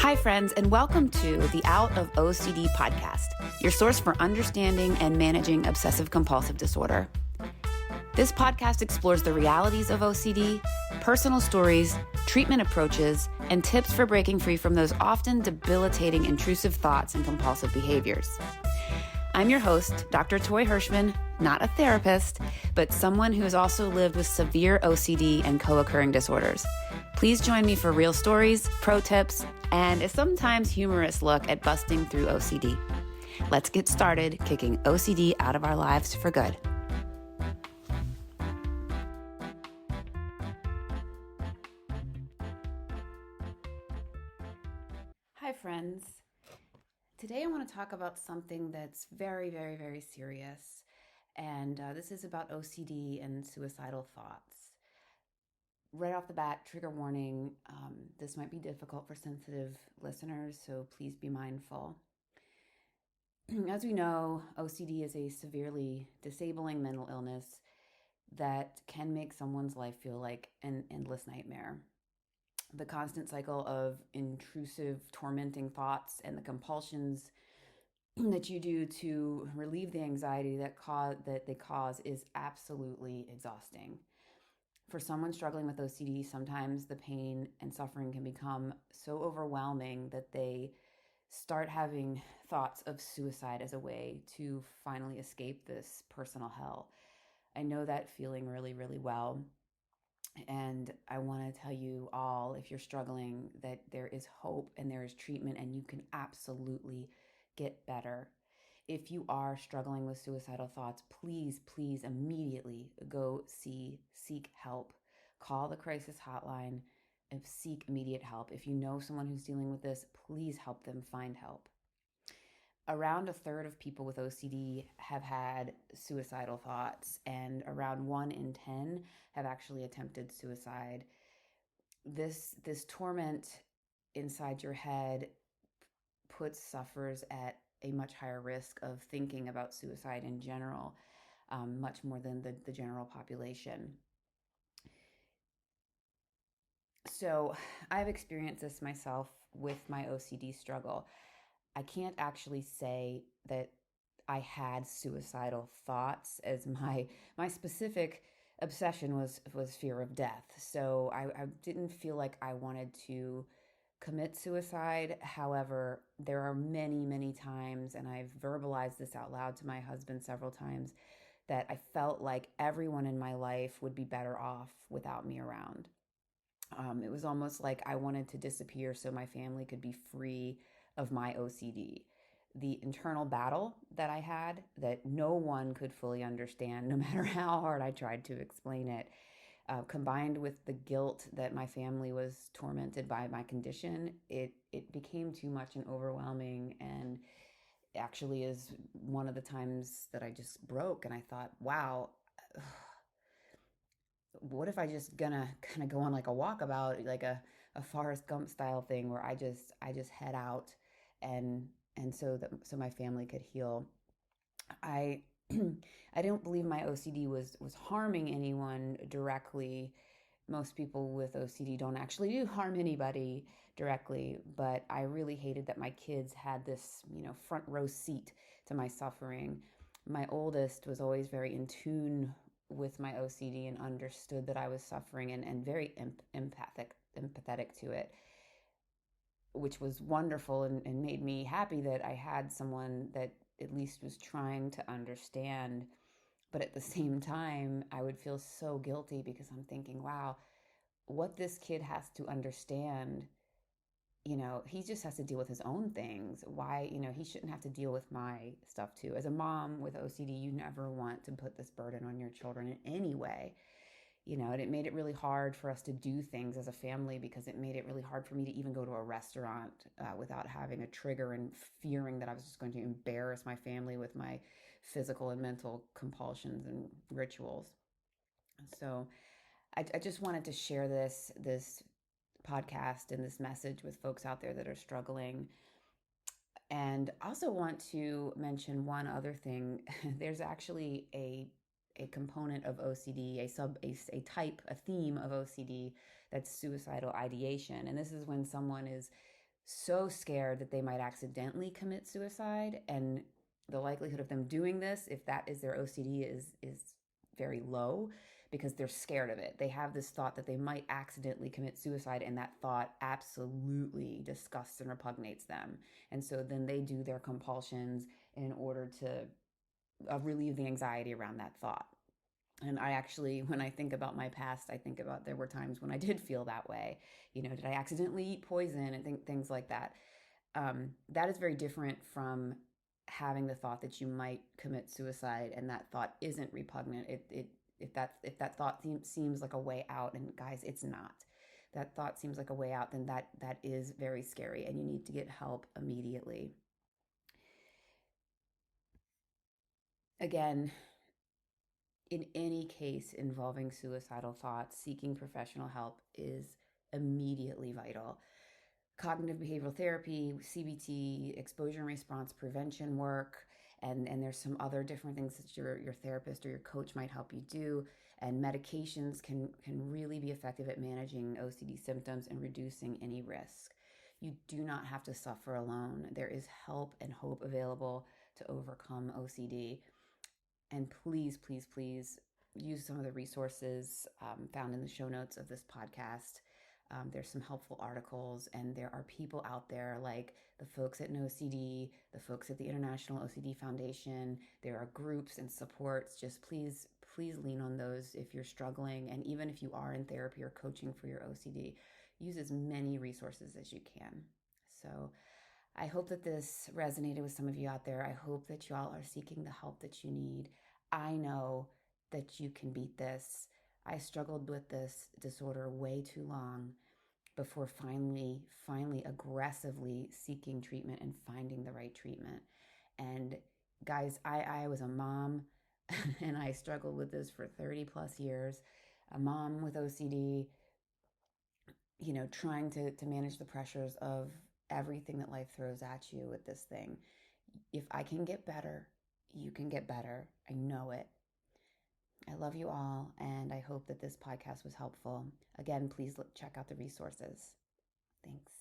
Hi, friends, and welcome to the Out of OCD podcast, your source for understanding and managing obsessive compulsive disorder. This podcast explores the realities of OCD, personal stories, treatment approaches, and tips for breaking free from those often debilitating intrusive thoughts and compulsive behaviors. I'm your host, Dr. Toy Hirschman, not a therapist, but someone who has also lived with severe OCD and co-occurring disorders. Please join me for real stories, pro tips, and a sometimes humorous look at busting through OCD. Let's get started kicking OCD out of our lives for good. Hi, friends. Today I want to talk about something that's very, very, very serious, and this is about OCD and suicidal thoughts. Right off the bat, trigger warning, this might be difficult for sensitive listeners, so please be mindful. As we know, OCD is a severely disabling mental illness that can make someone's life feel like an endless nightmare. The constant cycle of intrusive, tormenting thoughts and the compulsions that you do to relieve the anxiety that they cause is absolutely exhausting. For someone struggling with OCD, sometimes the pain and suffering can become so overwhelming that they start having thoughts of suicide as a way to finally escape this personal hell. I know that feeling really, really well. And I want to tell you all, if you're struggling, that there is hope and there is treatment and you can absolutely get better. If you are struggling with suicidal thoughts, please immediately go seek help. Call the crisis hotline and seek immediate help. If you know someone who's dealing with this, please help them find help. Around a third of people with OCD have had suicidal thoughts, and around 1 in 10 have actually attempted suicide. This torment inside your head puts sufferers at a much higher risk of thinking about suicide in general, much more than the general population. So I've experienced this myself with my OCD struggle. I can't actually say that I had suicidal thoughts, as my specific obsession was fear of death. So I didn't feel like I wanted to commit suicide. However, there are many times, and I've verbalized this out loud to my husband several times, that I felt like everyone in my life would be better off without me around. It was almost like I wanted to disappear so my family could be free of my OCD. The internal battle that I had that no one could fully understand, no matter how hard I tried to explain it, combined with the guilt that my family was tormented by my condition, it became too much and overwhelming, and actually is one of the times that I just broke and I thought, wow, what if I just gonna kind of go on like a walkabout, like a Forrest Gump style thing where I just head out and so my family could heal. I I don't believe my OCD was harming anyone directly. Most people with OCD don't actually do harm anybody directly, but I really hated that my kids had this, front row seat to my suffering. My oldest was always very in tune with my OCD and understood that I was suffering and very empathetic to it, which was wonderful and made me happy that I had someone that at least was trying to understand. But at the same time, I would feel so guilty because I'm thinking, wow, what this kid has to understand, he just has to deal with his own things. Why, he shouldn't have to deal with my stuff too. As a mom with OCD, you never want to put this burden on your children in any way. And it made it really hard for us to do things as a family because it made it really hard for me to even go to a restaurant without having a trigger and fearing that I was just going to embarrass my family with my physical and mental compulsions and rituals. So I just wanted to share this podcast and this message with folks out there that are struggling. And also want to mention one other thing. There's actually a component of OCD, a theme of OCD that's suicidal ideation. And this is when someone is so scared that they might accidentally commit suicide. And the likelihood of them doing this, if that is their OCD, is very low because they're scared of it. They have this thought that they might accidentally commit suicide, and that thought absolutely disgusts and repugnates them. And so then they do their compulsions in order to relieve the anxiety around that thought. And I actually, when I think about my past, I think about there were times when I did feel that way. Did I accidentally eat poison and things like that? That is very different from having the thought that you might commit suicide, and that thought isn't repugnant. If that thought seems like a way out, and guys, it's not. That thought seems like a way out, then that is very scary, and you need to get help immediately. Again, in any case involving suicidal thoughts, seeking professional help is immediately vital. Cognitive behavioral therapy, CBT, exposure and response prevention work, and there's some other different things that your therapist or your coach might help you do. And medications can really be effective at managing OCD symptoms and reducing any risk. You do not have to suffer alone. There is help and hope available to overcome OCD. And please, please, please use some of the resources found in the show notes of this podcast. There's some helpful articles, and there are people out there like the folks at NoCD, the folks at the International OCD Foundation. There are groups and supports. Just please, please lean on those if you're struggling. And even if you are in therapy or coaching for your OCD, use as many resources as you can. So I hope that this resonated with some of you out there. I hope that y'all are seeking the help that you need. I know that you can beat this. I struggled with this disorder way too long before finally aggressively seeking treatment and finding the right treatment. And guys, I was a mom and I struggled with this for 30 plus years. A mom with OCD, trying to manage the pressures of everything that life throws at you with this thing. If I can get better, you can get better. I know it. I love you all, and I hope that this podcast was helpful. Again, please check out the resources. Thanks.